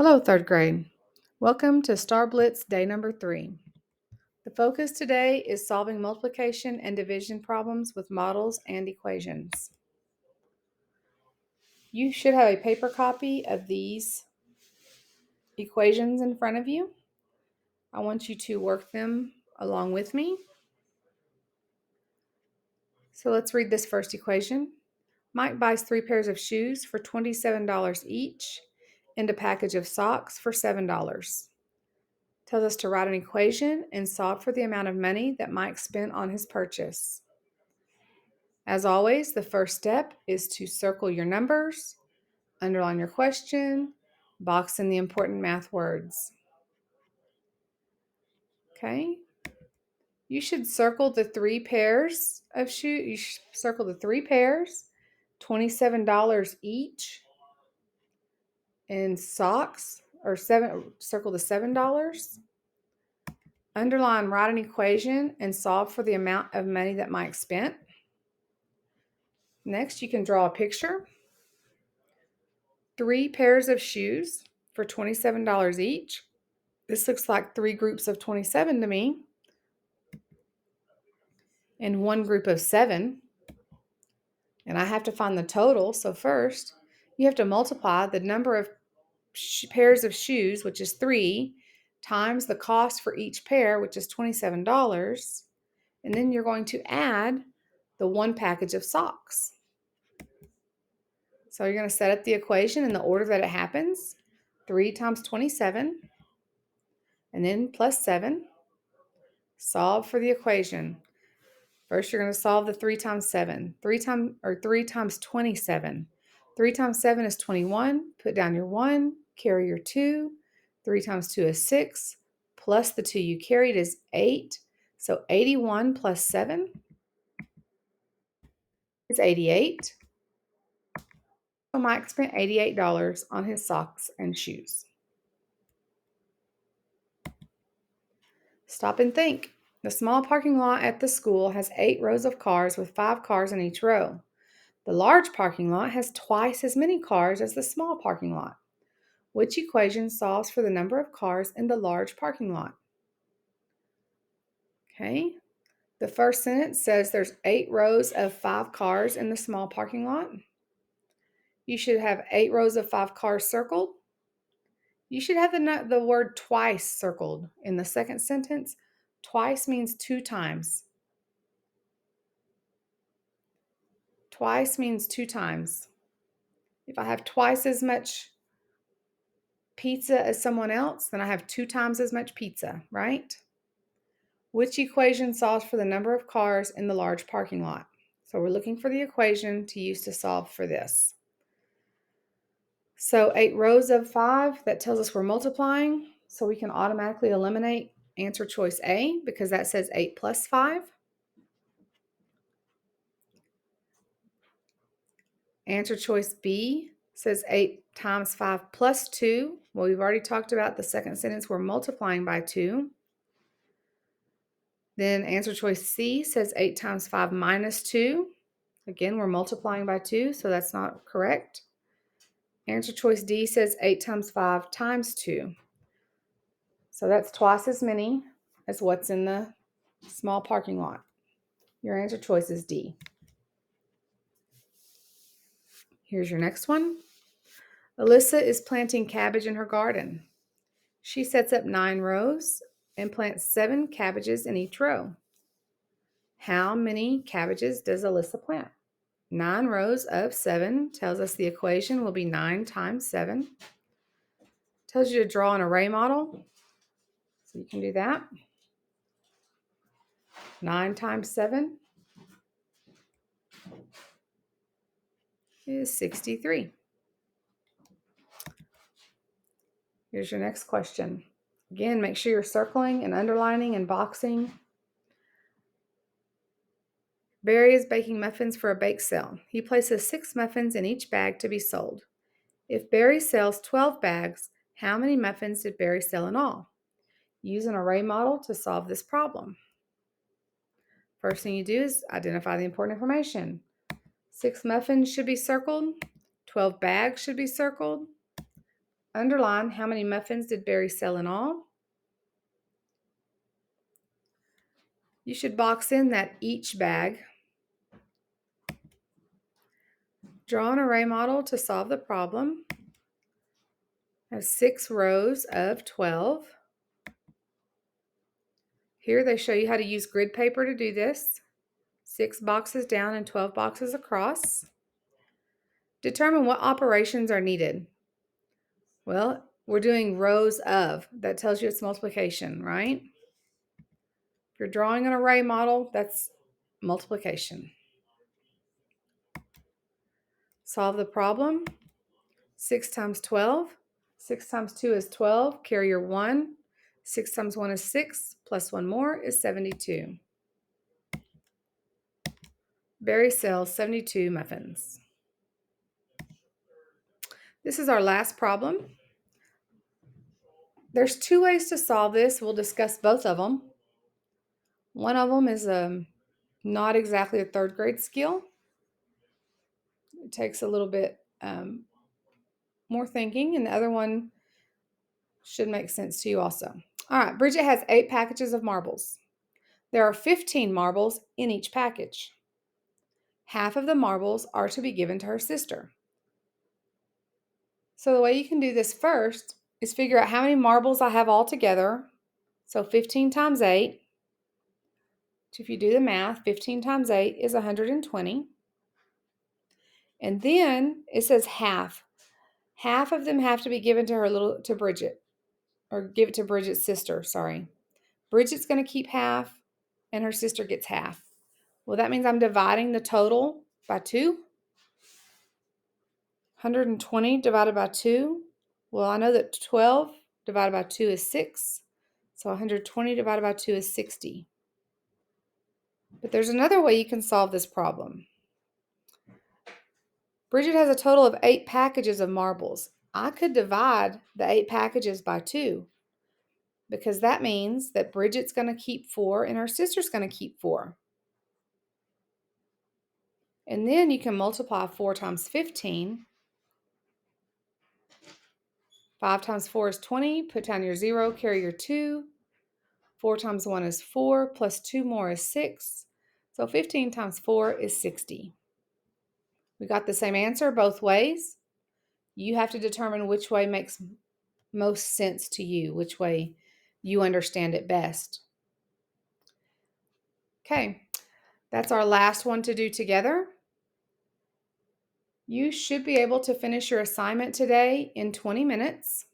Hello, third grade. Welcome to STAAR Blitz day number 3. The focus today is solving multiplication and division problems with models and equations. You should have a paper copy of these equations in front of you. I want you to work them along with me. So let's read this first equation. Mike buys 3 pairs of shoes for $27 each and a package of socks for $7. Tells us to write an equation and solve for the amount of money that Mike spent on his purchase. As always, the first step is to circle your numbers, underline your question, box in the important math words. Okay? You should circle the 3 pairs of shoes. You should circle the 3 pairs, $27 each, and socks, or circle the $7. Underline, write an equation, and solve for the amount of money that Mike spent. Next, you can draw a picture. 3 pairs of shoes for $27 each. This looks like 3 groups of 27 to me. And 1 group of 7. And I have to find the total. So first, you have to multiply the number of pairs of shoes, which is 3, times the cost for each pair, which is $27. And then you're going to add the 1 package of socks. So you're going to set up the equation in the order that it happens. 3 times 27, and then plus 7. Solve for the equation. First, you're going to solve the 3 times 7. 3 times 27. 3 times 7 is 21. Put down your 1, carry your 2. 3 times 2 is 6. Plus the 2 you carried is 8. So 81 plus 7 is 88. So Mike spent $88 on his socks and shoes. Stop and think. The small parking lot at the school has 8 rows of cars with 5 cars in each row. The large parking lot has twice as many cars as the small parking lot. Which equation solves for the number of cars in the large parking lot? Okay. The first sentence says there's 8 rows of 5 cars in the small parking lot. You should have 8 rows of 5 cars circled. You should have the word twice circled in the second sentence. Twice means 2 times. Twice means 2 times. If I have twice as much pizza as someone else, then I have 2 times as much pizza, right? Which equation solves for the number of cars in the large parking lot? So we're looking for the equation to use to solve for this. So 8 rows of 5, that tells us we're multiplying. So we can automatically eliminate answer choice A because that says 8 plus 5. Answer choice B says 8 times 5 plus 2. Well, we've already talked about the second sentence. We're multiplying by 2. Then answer choice C says 8 times 5 minus 2. Again, we're multiplying by 2, so that's not correct. Answer choice D says 8 times 5 times 2. So that's twice as many as what's in the small parking lot. Your answer choice is D. Here's your next one. Alyssa is planting cabbage in her garden. She sets up 9 rows and plants 7 cabbages in each row. How many cabbages does Alyssa plant? 9 rows of 7 tells us the equation will be 9 times 7. Tells you to draw an array model. So you can do that. 9 times 7 is 63. Here's your next question. Again, make sure you're circling and underlining and boxing. Barry is baking muffins for a bake sale. He places 6 muffins in each bag to be sold. If Barry sells 12 bags, how many muffins did Barry sell in all? Use an array model to solve this problem. First thing you do is identify the important information. 6 muffins should be circled. 12 bags should be circled. underline how many muffins did Barry sell in all. You should box in that each bag. Draw an array model to solve the problem. Has 6 rows of 12. Here they show you how to use grid paper to do this. 6 boxes down and 12 boxes across. Determine what operations are needed. Well, we're doing rows of. That tells you it's multiplication, right? If you're drawing an array model, that's multiplication. Solve the problem. 6 times 12. 6 times 2 is 12. Carry your 1. 6 times 1 is 6. Plus 1 more is 72. Barry sells 72 muffins. This is our last problem. There's 2 ways to solve this. We'll discuss both of them. One of them is not exactly a 3rd grade skill. It takes a little bit more thinking, and the other one should make sense to you also. All right, Bridget has 8 packages of marbles. There are 15 marbles in each package. Half of the marbles are to be given to her sister. So the way you can do this first is figure out how many marbles I have all together. So 15 times 8. If you do the math, 15 times 8 is 120. And then it says half. Half of them have to be given to Bridget, or give it to Bridget's sister, sorry. Bridget's going to keep half, and her sister gets half. Well, that means I'm dividing the total by 2. 120 divided by 2. Well, I know that 12 divided by 2 is 6. So 120 divided by 2 is 60. But there's another way you can solve this problem. Bridget has a total of 8 packages of marbles. I could divide the 8 packages by 2, because that means that Bridget's going to keep 4 and her sister's going to keep 4. And then you can multiply 4 times 15. 5 times 4 is 20. Put down your 0, carry your 2. 4 times 1 is 4, plus 2 more is 6. So 15 times 4 is 60. We got the same answer both ways. You have to determine which way makes most sense to you, which way you understand it best. Okay, that's our last one to do together. You should be able to finish your assignment today in 20 minutes.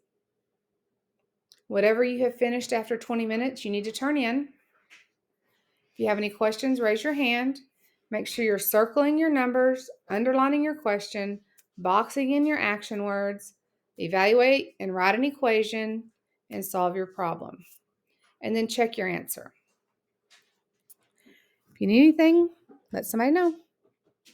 Whatever you have finished after 20 minutes, you need to turn in. If you have any questions, raise your hand. Make sure you're circling your numbers, underlining your question, boxing in your action words, evaluate and write an equation, and solve your problem. And then check your answer. If you need anything, let somebody know.